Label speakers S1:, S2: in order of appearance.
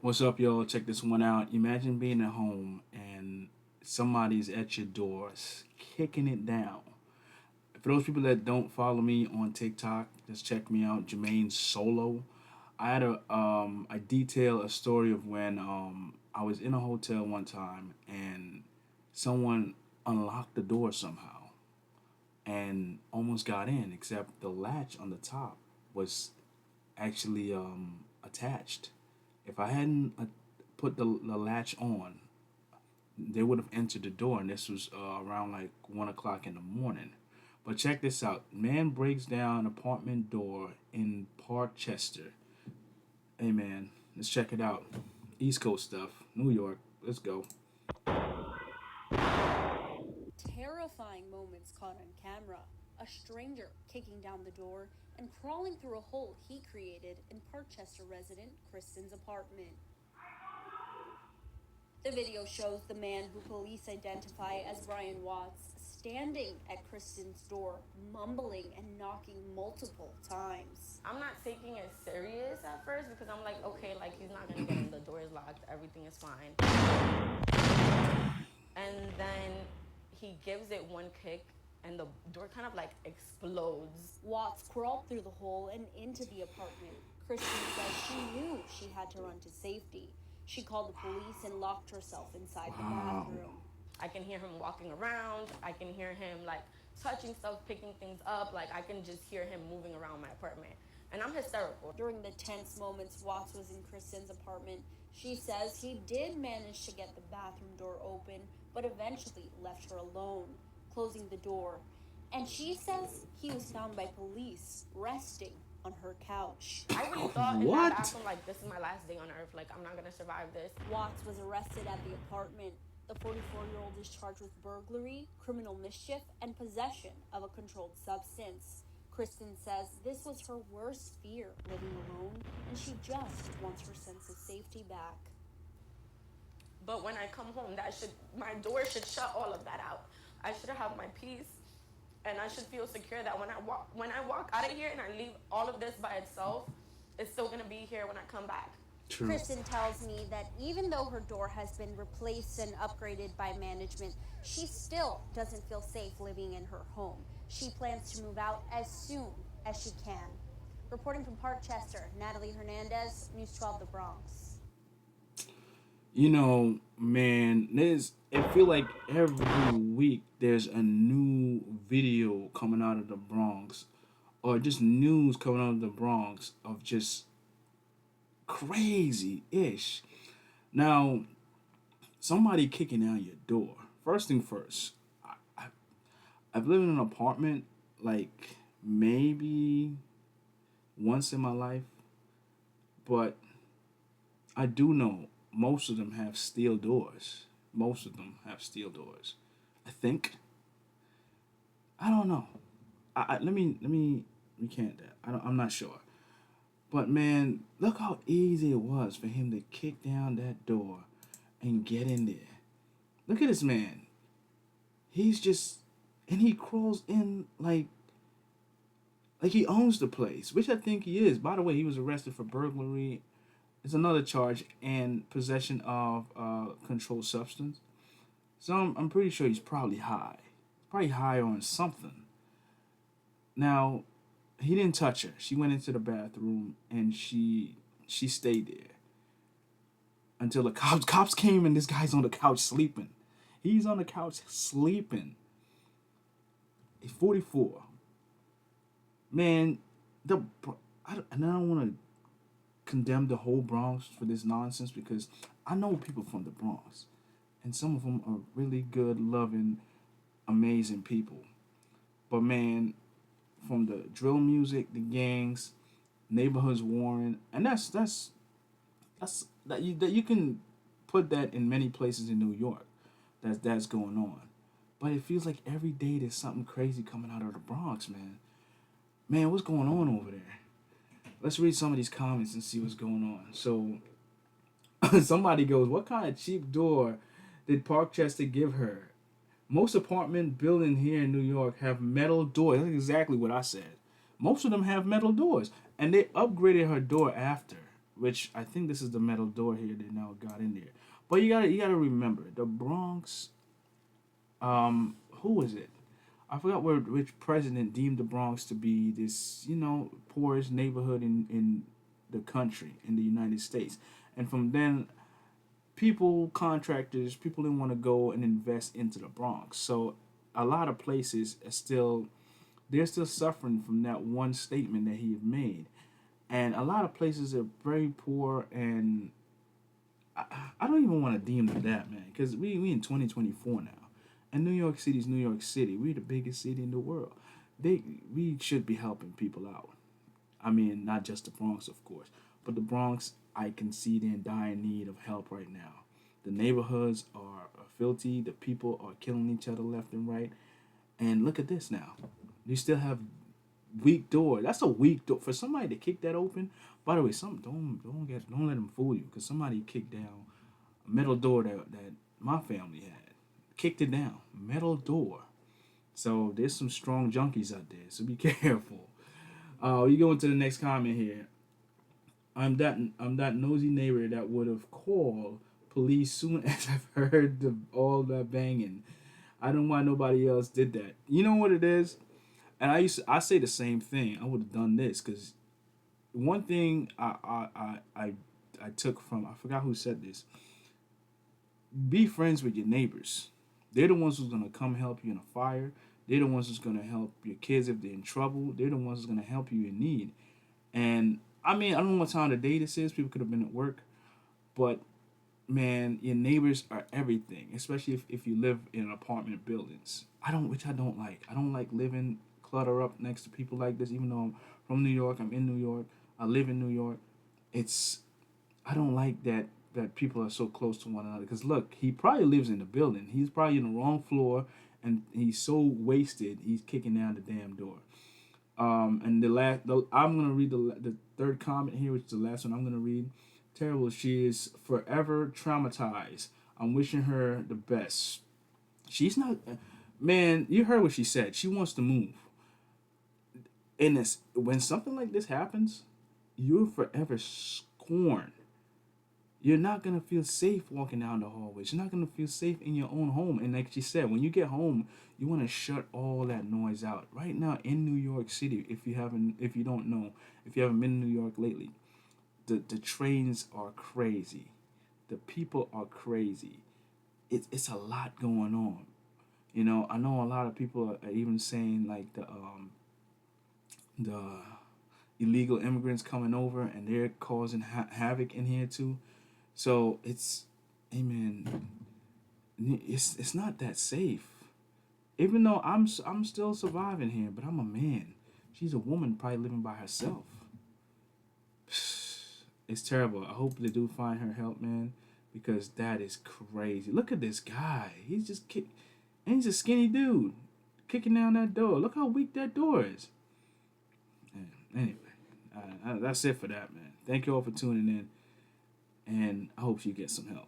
S1: What's up, y'all? Check this one out. Imagine being at home and somebody's at your doors, kicking it down. For those people that don't follow me on TikTok, just check me out, Jermaine Solo. I detail a story of when I was in a hotel one time and someone unlocked the door somehow and almost got in, except the latch on the top was actually attached. If I hadn't put the latch on, they would have entered the door, and this was around like 1 o'clock in the morning. But check this out: man breaks down apartment door in Parkchester. Hey man, let's check it out. East Coast stuff, New York. Let's go.
S2: Terrifying moments caught on camera. A stranger kicking down the door and crawling through a hole he created in Parkchester resident Kristen's apartment. The video shows the man who police identify as Brian Watts standing at Kristen's door, mumbling and knocking multiple times.
S3: I'm not taking it serious at first because I'm like, okay, like he's not gonna get in, the door is locked, everything is fine. And then he gives it one kick and the door kind of like explodes.
S2: Watts crawled through the hole and into the apartment. Kristen says she knew she had to run to safety. She called the police and locked herself inside the
S1: Wow.
S2: bathroom.
S3: I can hear him walking around, I can hear him like touching stuff, picking things up, like I can just hear him moving around my apartment. And I'm hysterical.
S2: During the tense moments Watts was in Kristen's apartment, she says he did manage to get the bathroom door open, but eventually left her alone, closing the door. And she says he was found by police resting on her couch.
S3: I really thought in that
S1: What?
S3: bathroom, like, this is my last day on earth, like I'm not gonna survive this.
S2: Watts was arrested at the apartment. The 44-year-old is charged with burglary, criminal mischief, and possession of a controlled substance. Kristen says this was her worst fear living alone, and she just wants her sense of safety back.
S3: But when I come home, my door should shut all of that out. I should have my peace, and I should feel secure that when I walk out of here and I leave all of this by itself, it's still gonna be here when I come back.
S1: True.
S2: Kristen tells me that even though her door has been replaced and upgraded by management, she still doesn't feel safe living in her home. She plans to move out as soon as she can. Reporting from Parkchester, Natalie Hernandez, News 12 The Bronx.
S1: Man, I feel like every week there's a new video coming out of the Bronx, or just news coming out of the Bronx of just crazy ish. Now, somebody kicking down your door. First thing first, I, I've lived in an apartment like maybe once in my life, but I do know most of them have steel doors. Most of them have steel doors. I think. I don't know. Let me recant that. I'm not sure. But man, look how easy it was for him to kick down that door and get in there. Look at this man. He's just and he crawls in like he owns the place, which I think he is. By the way, he was arrested for burglary. It's another charge and possession of controlled substance. So I'm pretty sure he's probably high. Probably high on something. Now, he didn't touch her. She went into the bathroom and she stayed there until the cops came and this guy's on the couch sleeping. He's on the couch sleeping. He's 44. Man, and I don't want to condemn the whole Bronx for this nonsense because I know people from the Bronx, and some of them are really good, loving, amazing people. But man, from the drill music, the gangs, neighborhoods warring, and that you can put that in many places in New York. That's going on, but it feels like every day there's something crazy coming out of the Bronx, man. Man, what's going on over there? Let's read some of these comments and see what's going on. So somebody goes, "What kind of cheap door did Parkchester give her? Most apartment buildings here in New York have metal doors." That's exactly what I said. Most of them have metal doors, and they upgraded her door after. which I think this is the metal door here they now got in there. But you gotta remember the Bronx. Who was it? I forgot which president deemed the Bronx to be this, poorest neighborhood in the country in the United States. And from then, contractors, people didn't want to go and invest into the Bronx. So a lot of places are still they're still suffering from that one statement that he had made. And a lot of places are very poor, and I don't even want to deem them that, man, because we in 2024 now, and New York City is New York City. We're the biggest city in the world. We should be helping people out. I mean, not just the Bronx, of course, but the Bronx, I can see they're in dire need of help right now. The neighborhoods are filthy. The people are killing each other left and right. And look at this now. You still have weak door. That's a weak door for somebody to kick that open. By the way, some don't let them fool you, because somebody kicked down a metal door that my family had. Kicked it down, metal door. So there's some strong junkies out there. So be careful. You go into the next comment here. I'm that nosy neighbor that would have called police soon as I've heard all that banging. I don't know why nobody else did that. You know what it is? And I say the same thing. I would have done this because one thing I took from, I forgot who said this. Be friends with your neighbors. They're the ones who's gonna come help you in a fire. They're the ones who's gonna help your kids if they're in trouble. They're the ones who's gonna help you in need. And I mean, I don't know what time of day this is. People could have been at work, but man, your neighbors are everything. Especially if you live in apartment buildings. Which I don't like. I don't like living clutter up next to people like this. Even though I'm from New York, I'm in New York. I live in New York. It's I don't like that people are so close to one another. Because look, he probably lives in the building. He's probably in the wrong floor, and he's so wasted. He's kicking down the damn door. And I'm gonna read the third comment here, which is the last one I'm gonna read. Terrible. She is forever traumatized. I'm wishing her the best. She's not. Man, you heard what she said. She wants to move. And when something like this happens, you're forever scorned. You're not gonna feel safe walking down the hallways. You're not gonna feel safe in your own home. And like she said, when you get home, you want to shut all that noise out. Right now in New York City, if you don't know, if you haven't been to New York lately, the trains are crazy, the people are crazy. It's a lot going on. I know a lot of people are even saying like the illegal immigrants coming over and they're causing havoc in here too. So amen. It's not that safe. Even though I'm still surviving here, but I'm a man. She's a woman, probably living by herself. It's terrible. I hope they do find her help, man, because that is crazy. Look at this guy. And he's a skinny dude kicking down that door. Look how weak that door is. Anyway, that's it for that, man. Thank you all for tuning in, and I hope you get some help.